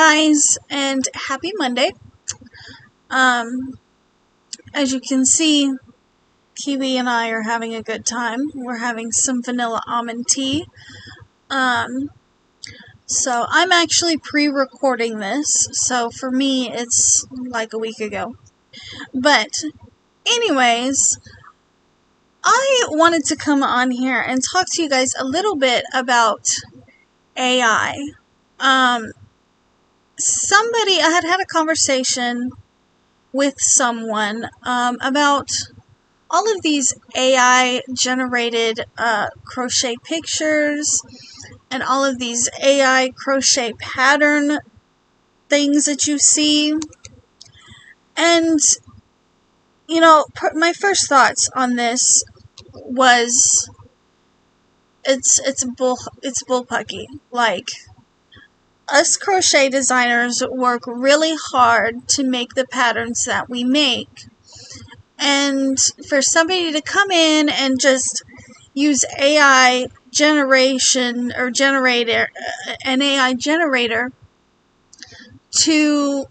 guys, and happy Monday. As you can see, Kiwi and I are having a good time. We're having some vanilla almond tea. So I'm actually pre-recording this, so for me it's like a week ago. But anyways, I wanted to come on here and talk to you guys a little bit about AI. I had a conversation with someone about all of these AI generated crochet pictures and all of these AI crochet pattern things that you see. And you know, my first thoughts on this was it's bullpucky. Like, us crochet designers work really hard to make the patterns that we make. And for somebody to come in and just use AI generation or generator, an AI generator to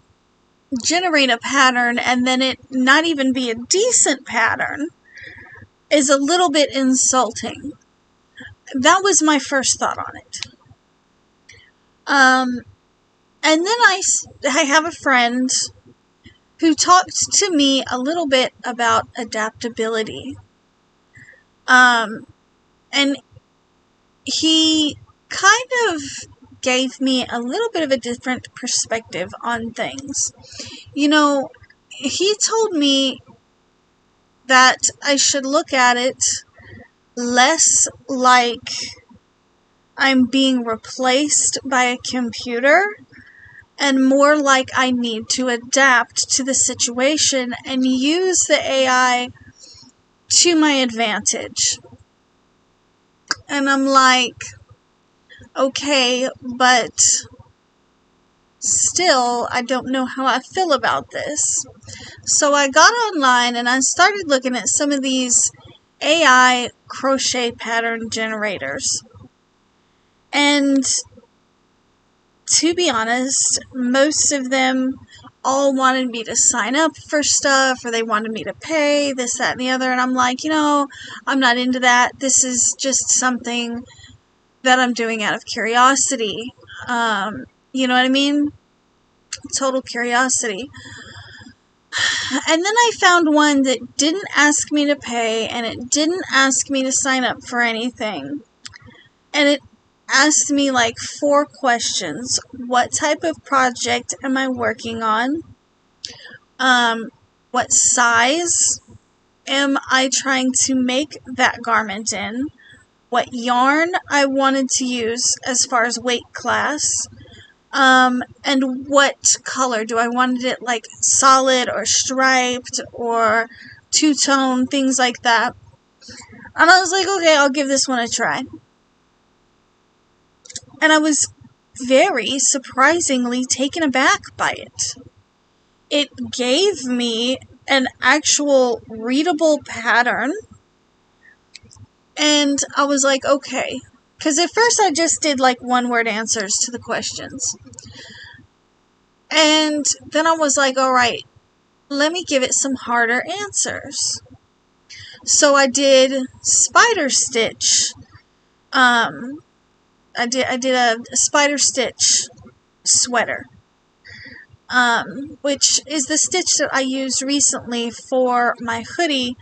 generate a pattern and then it not even be a decent pattern is a little bit insulting. That was my first thought on it. And then I have a friend who talked to me a little bit about adaptability. And he kind of gave me a little bit of a different perspective on things. You know, he told me that I should look at it less like I'm being replaced by a computer and more like I need to adapt to the situation and use the AI to my advantage. And I'm like, okay, but still, I don't know how I feel about this. So I got online and I started looking at some of these AI crochet pattern generators. And to be honest, most of them all wanted me to sign up for stuff, or they wanted me to pay, this, that, and the other. And I'm like, you know, I'm not into that. This is just something that I'm doing out of curiosity. You know what I mean? Total curiosity. And then I found one that didn't ask me to pay, and it didn't ask me to sign up for anything. And it asked me like 4 questions. What type of project am I working on? What size am I trying to make that garment in? What yarn I wanted to use as far as weight class? And what color? Do I want it like solid or striped or two-tone, things like that? And I was like, okay, I'll give this one a try. And I was very surprisingly taken aback by it. It gave me an actual readable pattern. And I was like, okay. Because at first I just did like one-word answers to the questions. And then I was like, alright, let me give it some harder answers. So I did spider stitch. I did a spider stitch sweater, which is the stitch that I used recently for my hoodie.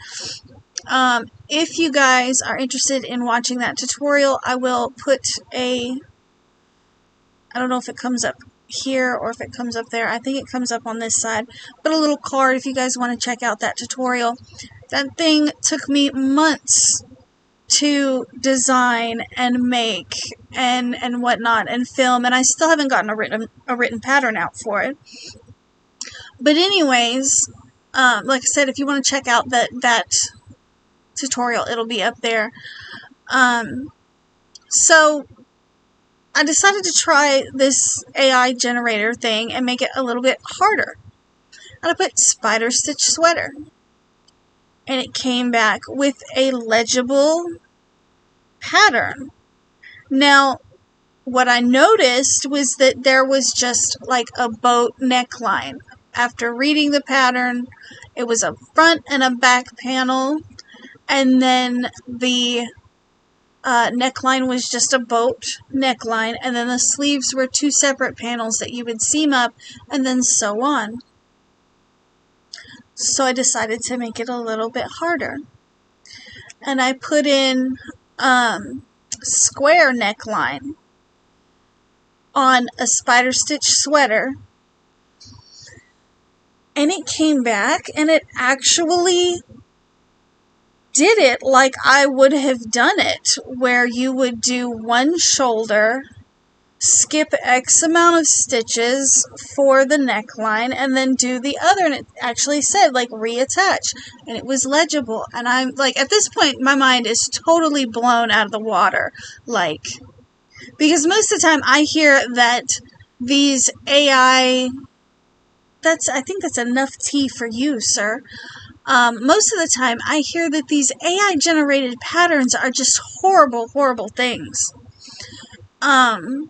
If you guys are interested in watching that tutorial, I will put I don't know if it comes up here or if it comes up there. I think it comes up on this side. But a little card if you guys want to check out that tutorial. That thing took me months to design and make and whatnot and film, and I still haven't gotten a written pattern out for it. But anyways, like I said, if you want to check out that tutorial, it'll be up there. So I decided to try this AI generator thing and make it a little bit harder. And I put spider stitch sweater. And it came back with a legible pattern. Now, what I noticed was that there was just like a boat neckline. After reading the pattern, it was a front and a back panel, and then the neckline was just a boat neckline, and then the sleeves were two separate panels that you would seam up and then sew on. So I decided to make it a little bit harder. And I put in square neckline on a spider stitch sweater, and it came back and it actually did it like I would have done it, where you would do one shoulder, skip X amount of stitches for the neckline, and then do the other, and it actually said like reattach, and it was legible. And I'm like, at this point my mind is totally blown out of the water, like, because most of the time I hear that these AI, I think that's enough tea for you, sir. Most of the time I hear that these AI generated patterns are just horrible, horrible things. And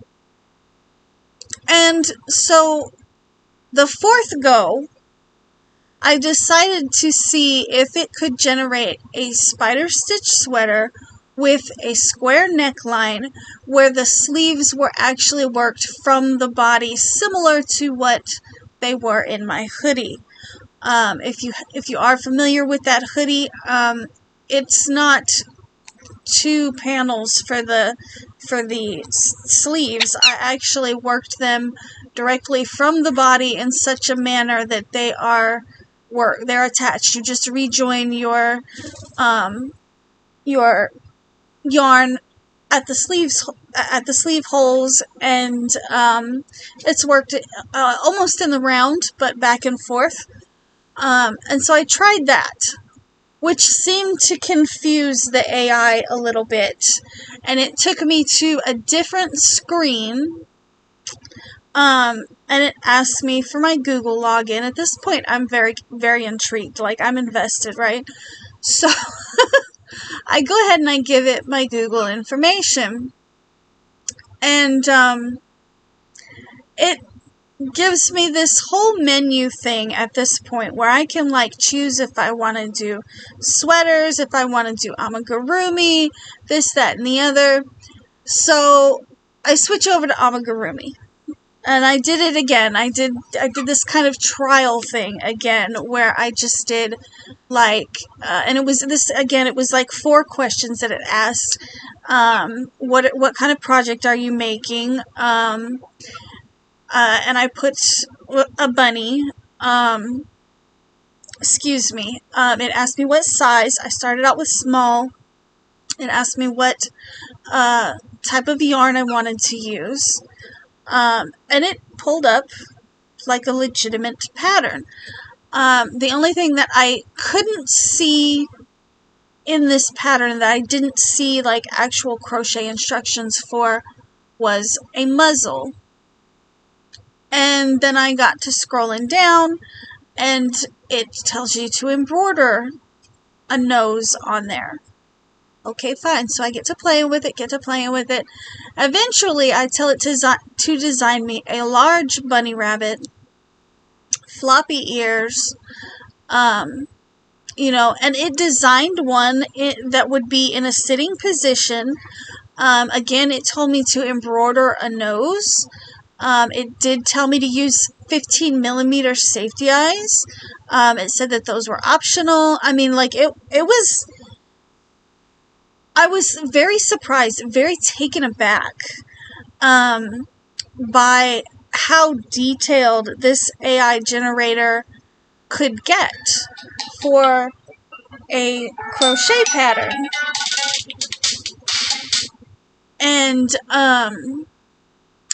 so the fourth go, I decided to see if it could generate a spider stitch sweater with a square neckline where the sleeves were actually worked from the body, similar to what they were in my hoodie. If you are familiar with that hoodie, it's not two panels for the sleeves. I actually worked them directly from the body in such a manner that they're attached. You just rejoin your yarn at the sleeve holes, and it's worked almost in the round, but back and forth. And so I tried that, which seemed to confuse the AI a little bit, and it took me to a different screen, and it asked me for my Google login. At this point, I'm very, very intrigued, like, I'm invested, right? So I go ahead and I give it my Google information, and it gives me this whole menu thing at this point where I can like choose if I want to do sweaters, if I want to do amigurumi, this, that, and the other. So I switch over to amigurumi, and I did it again. I did this kind of trial thing again where I just did like, and it was this again. It was like 4 questions that it asked. What kind of project are you making? And I put a bunny. Excuse me. It asked me what size. I started out with small. It asked me what type of yarn I wanted to use. And it pulled up like a legitimate pattern. The only thing that I couldn't see in this pattern, that I didn't see like actual crochet instructions for, was a muzzle. And then I got to scrolling down, and it tells you to embroider a nose on there. Okay, fine. So I get to playing with it, Eventually, I tell it to design me a large bunny rabbit, floppy ears, and it designed one that would be in a sitting position. Again, it told me to embroider a nose. It did tell me to use 15 millimeter safety eyes. It said that those were optional. I mean, like, I was very surprised, very taken aback, by how detailed this AI generator could get for a crochet pattern. And,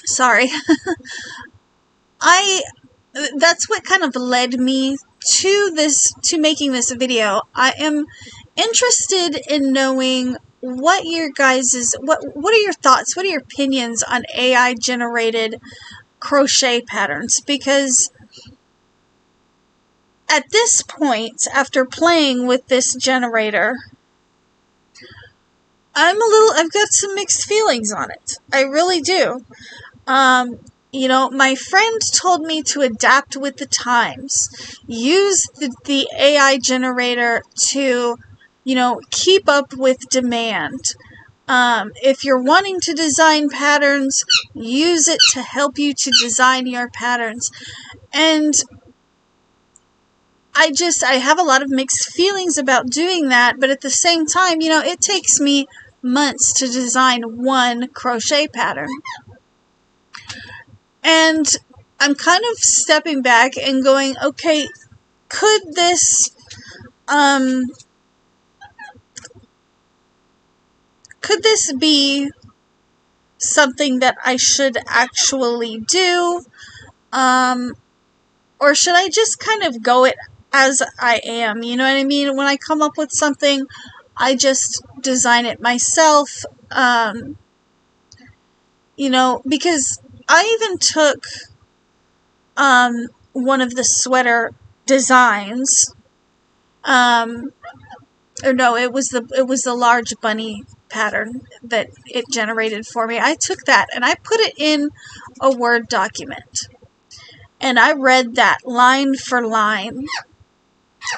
sorry. That's what kind of led me to making this video. I am interested in knowing what your guys's, what are your thoughts, what are your opinions on AI generated crochet patterns, because at this point, after playing with this generator, I've got some mixed feelings on it. I really do. You know, my friend told me to adapt with the times. Use the AI generator to, you know, keep up with demand. If you're wanting to design patterns, use it to help you to design your patterns. And I have a lot of mixed feelings about doing that, but at the same time, you know, it takes me months to design one crochet pattern. And I'm kind of stepping back and going, okay, could this be something that I should actually do? Or should I just kind of go it as I am? You know what I mean? When I come up with something, I just design it myself. You know, because I even took one of the sweater designs. Or no, it was the large bunny pattern that it generated for me. I took that and I put it in a Word document. And I read that line for line.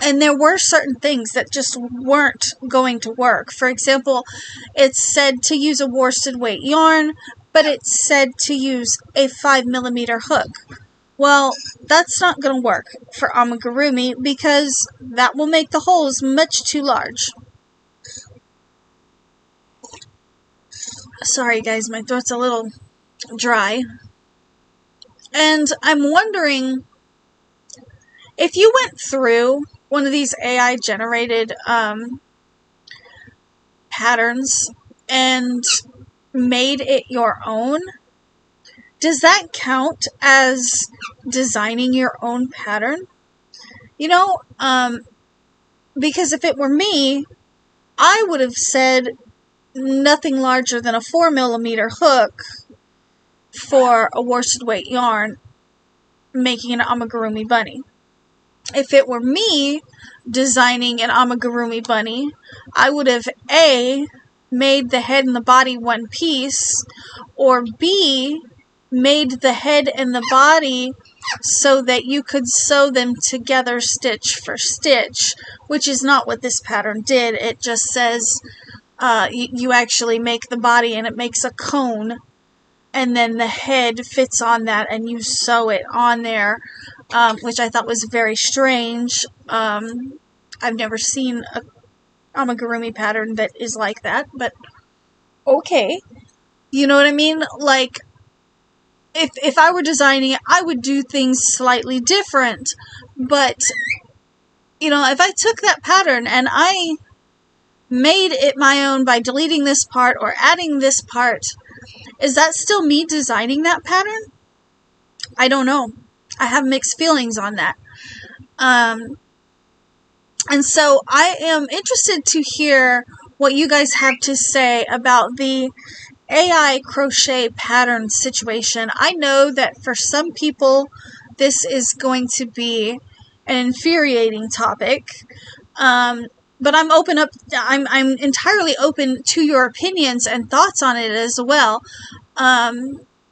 And there were certain things that just weren't going to work. For example, it said to use a worsted weight yarn, but it said to use a 5mm hook. Well, that's not going to work for amigurumi because that will make the holes much too large. Sorry guys, my throat's a little dry. And I'm wondering, if you went through one of these AI generated patterns and made it your own, does that count as designing your own pattern? You know, because if it were me, I would have said nothing larger than a 4mm hook for a worsted weight yarn, making an amigurumi bunny. If it were me designing an amigurumi bunny, I would have A, made the head and the body one piece, or B, made the head and the body so that you could sew them together stitch for stitch, which is not what this pattern did. It just says you actually make the body and it makes a cone, and then the head fits on that and you sew it on there, which I thought was very strange. I've never seen a amigurumi pattern that is like that, but okay. You know what I mean? Like, if I were designing it, I would do things slightly different. But, you know, if I took that pattern and I made it my own by deleting this part or adding this part, is that still me designing that pattern? I don't know. I have mixed feelings on that. And so I am interested to hear what you guys have to say about the AI crochet pattern situation. I know that for some people this is going to be an infuriating topic, but I'm entirely open to your opinions and thoughts on it as well,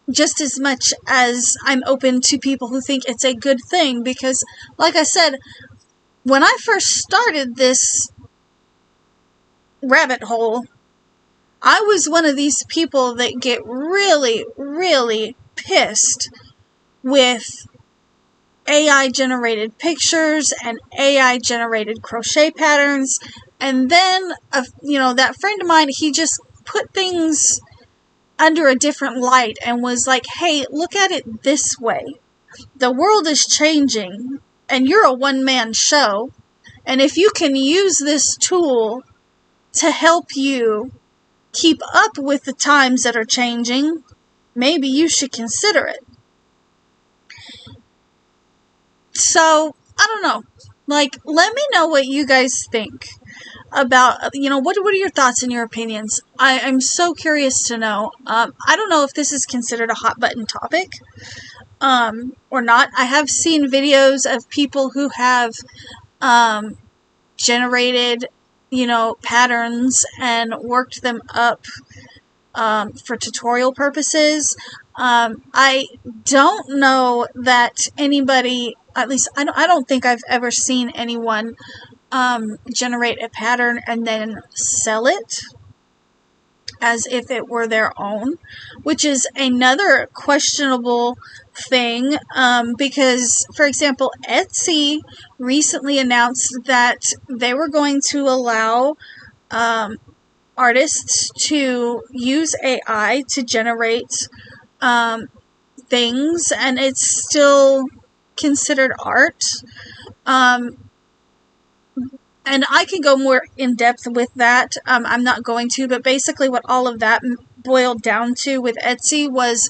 just as much as I'm open to people who think it's a good thing, because like I said, when I first started this rabbit hole, I was one of these people that get really, really pissed with AI generated pictures and AI generated crochet patterns. And then, you know, that friend of mine, he just put things under a different light and was like, hey, look at it this way. The world is changing and you're a one-man show. And if you can use this tool to help you keep up with the times that are changing, maybe you should consider it. So, I don't know. Like, let me know what you guys think about, you know, what are your thoughts and your opinions? I'm so curious to know. I don't know if this is considered a hot button topic or not. I have seen videos of people who have generated, patterns and worked them up for tutorial purposes. I don't know that anybody, at least I don't think I've ever seen anyone generate a pattern and then sell it as if it were their own, which is another questionable thing, because, for example, Etsy recently announced that they were going to allow artists to use AI to generate things, and it's still considered art. And I can go more in depth with that. I'm not going to, but basically what all of that boiled down to with Etsy was,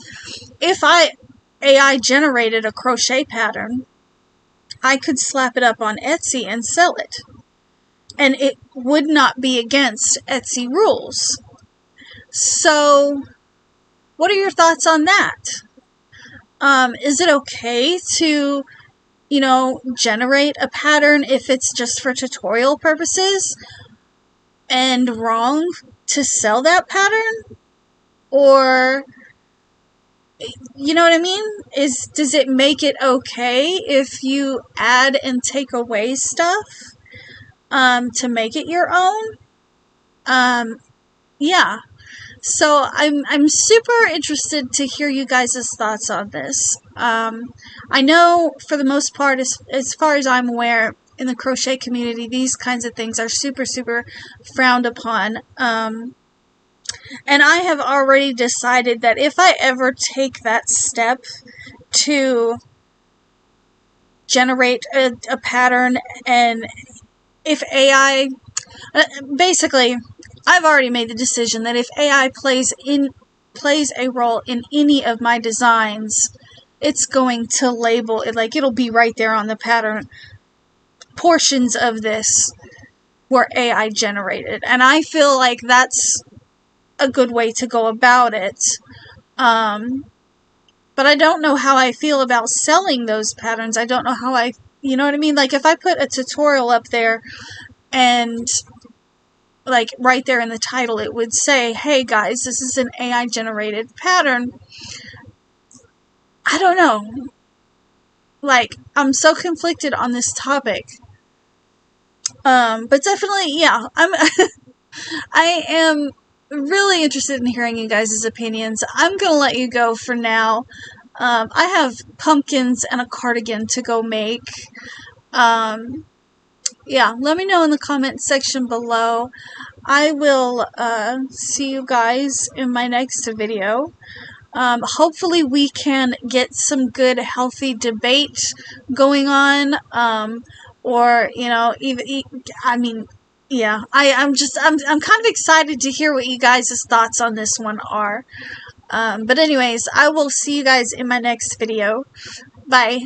if AI generated a crochet pattern, I could slap it up on Etsy and sell it. And it would not be against Etsy rules. So, what are your thoughts on that? Is it okay to generate a pattern if it's just for tutorial purposes, and wrong to sell that pattern? Or, you know what I mean? Does it make it okay if you add and take away stuff to make it your own? Yeah. So I'm super interested to hear you guys' thoughts on this. I know for the most part, as far as I'm aware, in the crochet community, these kinds of things are super, super frowned upon. And I have already decided that if I ever take that step to generate a pattern, and if AI... basically, I've already made the decision that if AI plays a role in any of my designs, it's going to label it, like, it'll be right there on the pattern. Portions of this were AI generated, and I feel like that's a good way to go about it. But I don't know how I feel about selling those patterns. I don't know how you know what I mean? Like, if I put a tutorial up there and, like, right there in the title, it would say, hey guys, this is an AI generated pattern. I don't know. Like, I'm so conflicted on this topic. But definitely, yeah, I am really interested in hearing you guys' opinions. I'm gonna let you go for now. I have pumpkins and a cardigan to go make. Yeah, let me know in the comment section below. I will see you guys in my next video. Hopefully we can get some good, healthy debate going on. Or, I mean, yeah, I'm kind of excited to hear what you guys' thoughts on this one are. But anyways, I will see you guys in my next video. Bye.